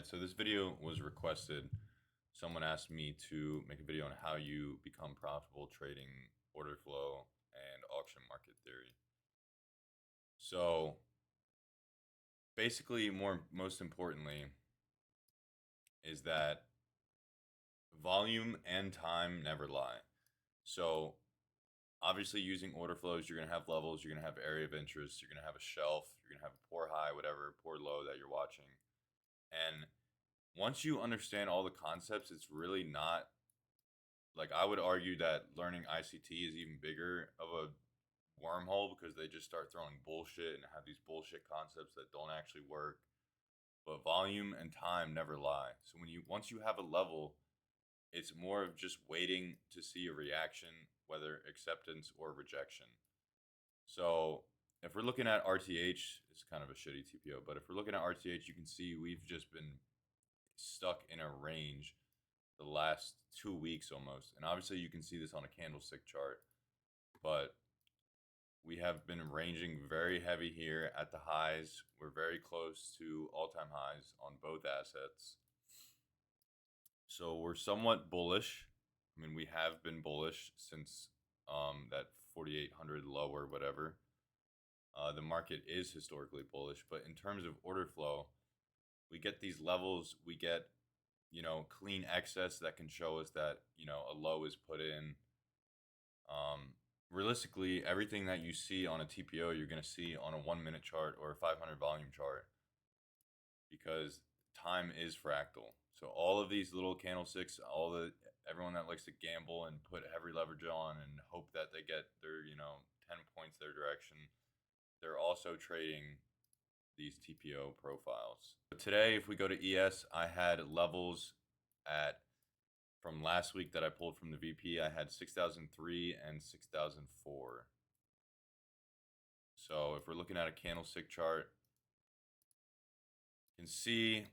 Alright, so this video was requested. Someone asked me to make a video on how you become profitable trading order flow and auction market theory. So basically, most importantly, is that volume and time never lie. So obviously using order flows, you're gonna have levels, you're gonna have area of interest, you're gonna have a shelf, you're gonna have a poor high, whatever, poor low that you're watching. And once you understand all the concepts, it's really not like I would argue that learning ICT is even bigger of a wormhole because they just start throwing bullshit and have these bullshit concepts that don't actually work. But volume and time never lie. So once you have a level, it's more of just waiting to see a reaction, whether acceptance or rejection. So if we're looking at RTH, it's kind of a shitty TPO, but if we're looking at RTH, you can see we've just been stuck in a range the last 2 weeks almost. And obviously you can see this on a candlestick chart, but we have been ranging very heavy here at the highs. We're very close to all-time highs on both assets. So we're somewhat bullish. I mean, we have been bullish since that 4,800 low or whatever. The market is historically bullish, but in terms of order flow, we get these levels, we get, clean excess that can show us that, a low is put in. Realistically, everything that you see on a TPO, you're going to see on a 1-minute chart or a 500 volume chart because time is fractal. So all of these little candlesticks, everyone that likes to gamble and put heavy leverage on and hope that they get their, 10 points their direction, they're also trading these TPO profiles. But today, if we go to ES, I had levels from last week that I pulled from the VP. I had 6,003 and 6,004. So if we're looking at a candlestick chart, you can see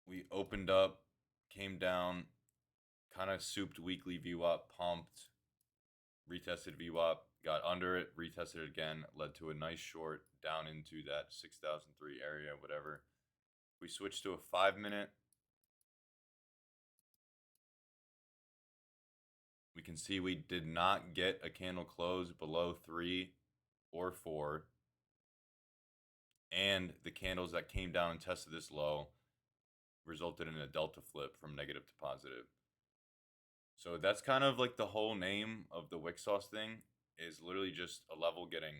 we opened up, came down, kind of souped weekly VWAP, pumped, retested VWAP, got under it, retested it again, led to a nice short down into that 6,003 area, whatever. We switched to a 5-minute. We can see we did not get a candle close below 3 or 4. And the candles that came down and tested this low resulted in a delta flip from negative to positive. So that's kind of like the whole name of the wick sauce thing is literally just a level getting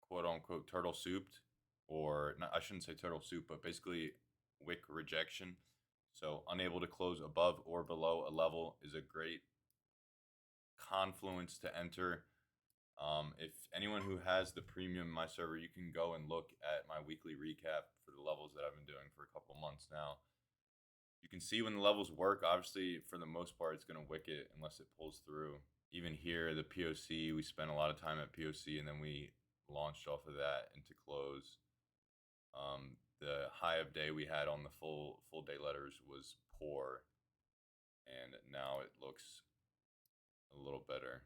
quote unquote turtle souped, or not, I shouldn't say turtle soup, but basically wick rejection. So unable to close above or below a level is a great confluence to enter. If anyone who has the premium my server, you can go and look at my weekly recap for the levels that I've been doing for a couple months now. You can see when the levels work. Obviously, for the most part, it's going to wick it unless it pulls through. Even here, the POC, we spent a lot of time at POC, and then we launched off of that into close. The high of day we had on the full day letters was poor, and now it looks a little better.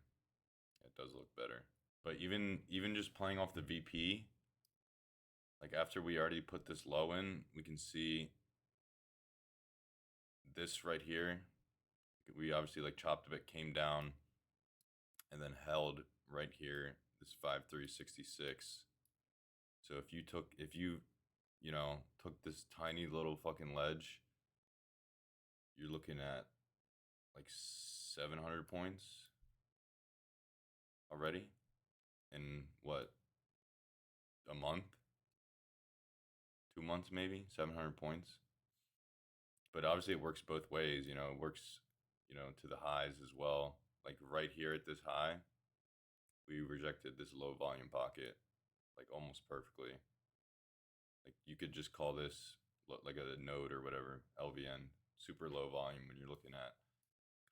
It does look better. But even just playing off the VP, like after we already put this low in, we can see this right here. We obviously like chopped a bit, came down, and then held right here, this 5,366. So if you took this tiny little fucking ledge, you're looking at like 700 points already in what, a month, 2 months maybe, 700 points. But obviously it works both ways. It works, to the highs as well. Like right here at this high, we rejected this low volume pocket like almost perfectly. Like you could just call this like a node or whatever, LVN, super low volume when you're looking at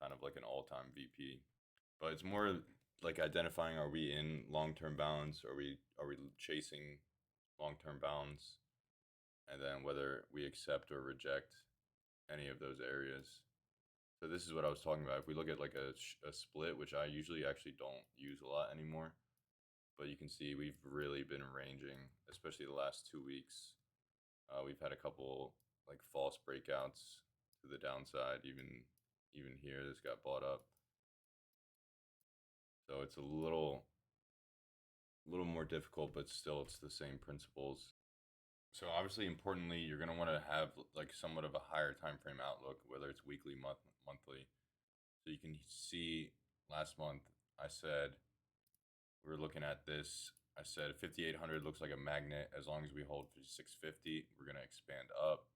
kind of like an all-time VP. But it's more like identifying, are we in long-term balance? Are we chasing long-term balance? And then whether we accept or reject any of those areas. So this is what I was talking about. If we look at like a split, which I usually actually don't use a lot anymore, but you can see we've really been ranging, especially the last 2 weeks. We've had a couple like false breakouts to the downside. Even here, this got bought up. So it's a little more difficult, but still it's the same principles. So obviously, importantly, you're going to want to have like somewhat of a higher time frame outlook, whether it's weekly, monthly. So you can see last month I said we were looking at this. I said 5,800 looks like a magnet. As long as we hold 650, we're going to expand up.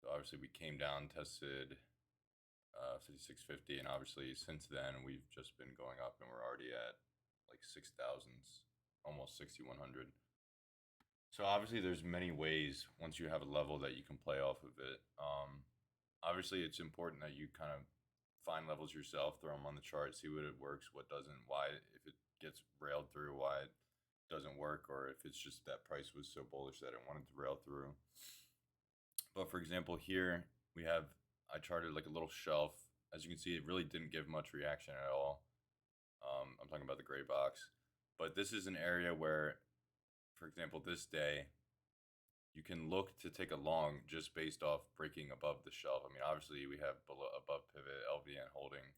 So obviously we came down, tested 5,650, and obviously since then we've just been going up, and we're already at like 6,000s, almost 6,100. So obviously there's many ways once you have a level that you can play off of it. Obviously it's important that you kind of find levels yourself, throw them on the chart, see what it works, what doesn't, why, if it gets railed through, why it doesn't work, or if it's just that price was so bullish that it wanted to rail through. But for example, here I charted like a little shelf. As you can see, it really didn't give much reaction at all. I'm talking about the gray box. But this is an area where, for example, this day, you can look to take a long just based off breaking above the shelf. I mean, obviously we have above pivot, LVN holding,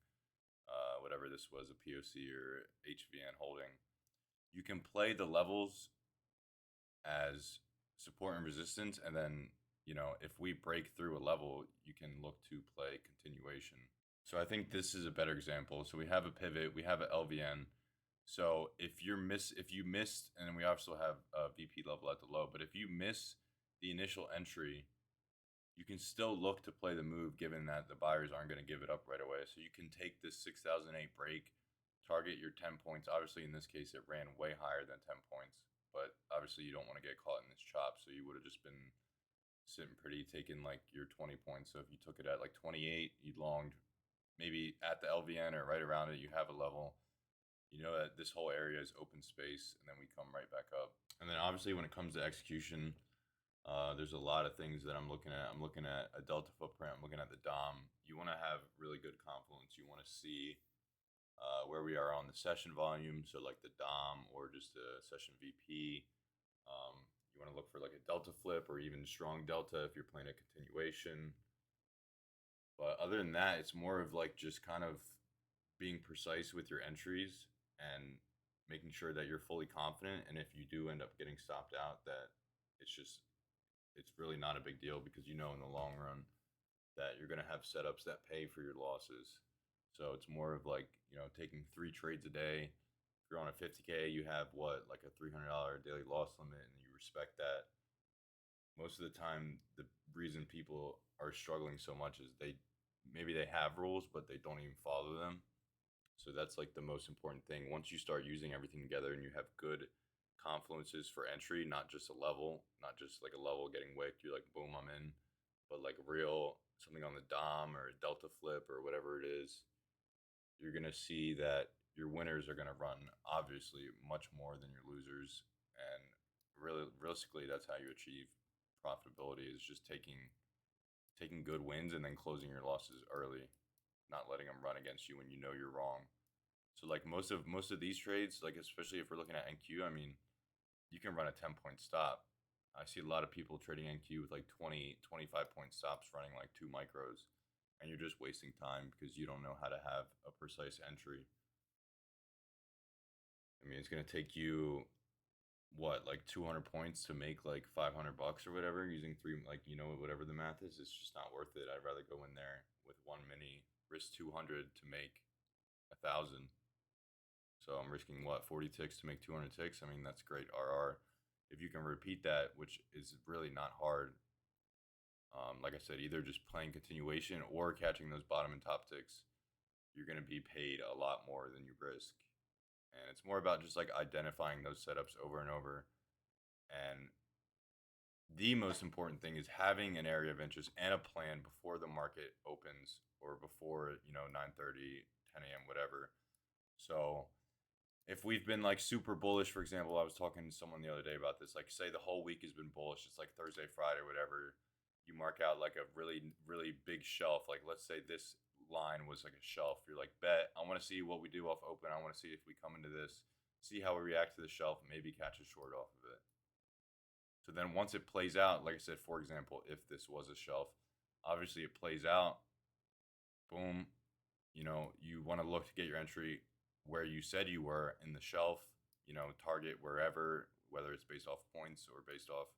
whatever this was, a POC or HVN holding. You can play the levels as support and resistance, and then if we break through a level, you can look to play continuation. So I think this is a better example. So we have a pivot, we have an LVN. So if you missed, and we also have a VP level at the low, but if you miss the initial entry, you can still look to play the move, given that the buyers aren't going to give it up right away. So you can take this 6,008 break, target your 10 points. Obviously, in this case, it ran way higher than 10 points, but obviously you don't want to get caught in this chop. So you would have just been sitting pretty, taking like your 20 points. So if you took it at like 28, you longed maybe at the LVN or right around it, you have a level. You know that this whole area is open space, and then we come right back up. And then obviously when it comes to execution, there's a lot of things that I'm looking at. I'm looking at a delta footprint. I'm looking at the DOM. You want to have really good confluence. You want to see where we are on the session volume, so like the DOM or just a session VP. You want to look for like a delta flip or even strong delta if you're playing a continuation. But other than that, it's more of like just kind of being precise with your entries and making sure that you're fully confident. And if you do end up getting stopped out, that it's really not a big deal, because in the long run that you're going to have setups that pay for your losses. So it's more of like, taking 3 trades a day. If you're on a 50K, you have like a $300 daily loss limit, and you respect that. Most of the time, the reason people are struggling so much is maybe they have rules, but they don't even follow them. So that's like the most important thing. Once you start using everything together and you have good confluences for entry, not just a level, not just like a level getting wicked, you're like, boom, I'm in, but like real something on the DOM or a delta flip or whatever it is, you're going to see that your winners are going to run obviously much more than your losers. And really, realistically, that's how you achieve profitability, is just taking good wins and then closing your losses early, not letting them run against you when you're wrong. So like most of these trades, like especially if we're looking at NQ, I mean, you can run a 10-point stop. I see a lot of people trading NQ with like 20, 25-point stops running like 2 micros, and you're just wasting time because you don't know how to have a precise entry. I mean, it's going to take you like 200 points to make like $500 or whatever using 3, like whatever the math is. It's just not worth it. I'd rather go in there with 1 mini, risk 200 to make 1,000. So I'm risking 40 ticks to make 200 ticks. I mean, that's great RR. If you can repeat that, which is really not hard, like I said, either just playing continuation or catching those bottom and top ticks, you're going to be paid a lot more than you risk. And it's more about just like identifying those setups over and over. And the most important thing is having an area of interest and a plan before the market opens, or before 9:30, 10 a.m., whatever. So if we've been like super bullish, for example, I was talking to someone the other day about this, like say the whole week has been bullish, it's like Thursday, Friday, whatever, you mark out like a really, really big shelf. Like let's say this line was like a shelf. You're like, bet, I want to see what we do off open. I want to see if we come into this, see how we react to the shelf, maybe catch a short off of it. So then once it plays out, like I said, for example, if this was a shelf, obviously it plays out, boom, you want to look to get your entry where you said you were in the shelf, target wherever, whether it's based off points or based off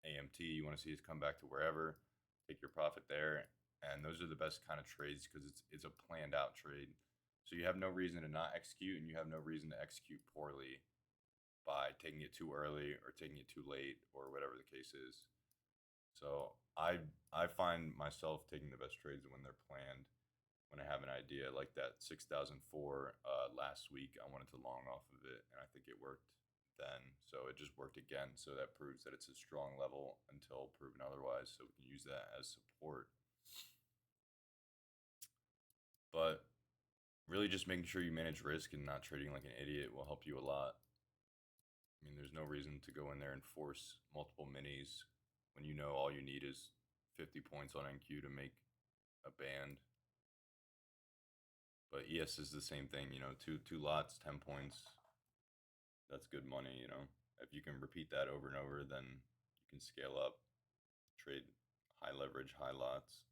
AMT, you want to see it come back to wherever, take your profit there. And those are the best kind of trades because it's a planned out trade. So you have no reason to not execute, and you have no reason to execute poorly by taking it too early or taking it too late or whatever the case is. So I find myself taking the best trades when they're planned. When I have an idea like that 6004 last week, I wanted to long off of it, and I think it worked then. So it just worked again. So that proves that it's a strong level until proven otherwise. So we can use that as support. But really, just making sure you manage risk and not trading like an idiot will help you a lot. I mean, there's no reason to go in there and force multiple minis when you know all you need is 50 points on NQ to make a band. But ES is the same thing, two lots, 10 points. That's good money, If you can repeat that over and over, then you can scale up, trade high leverage, high lots.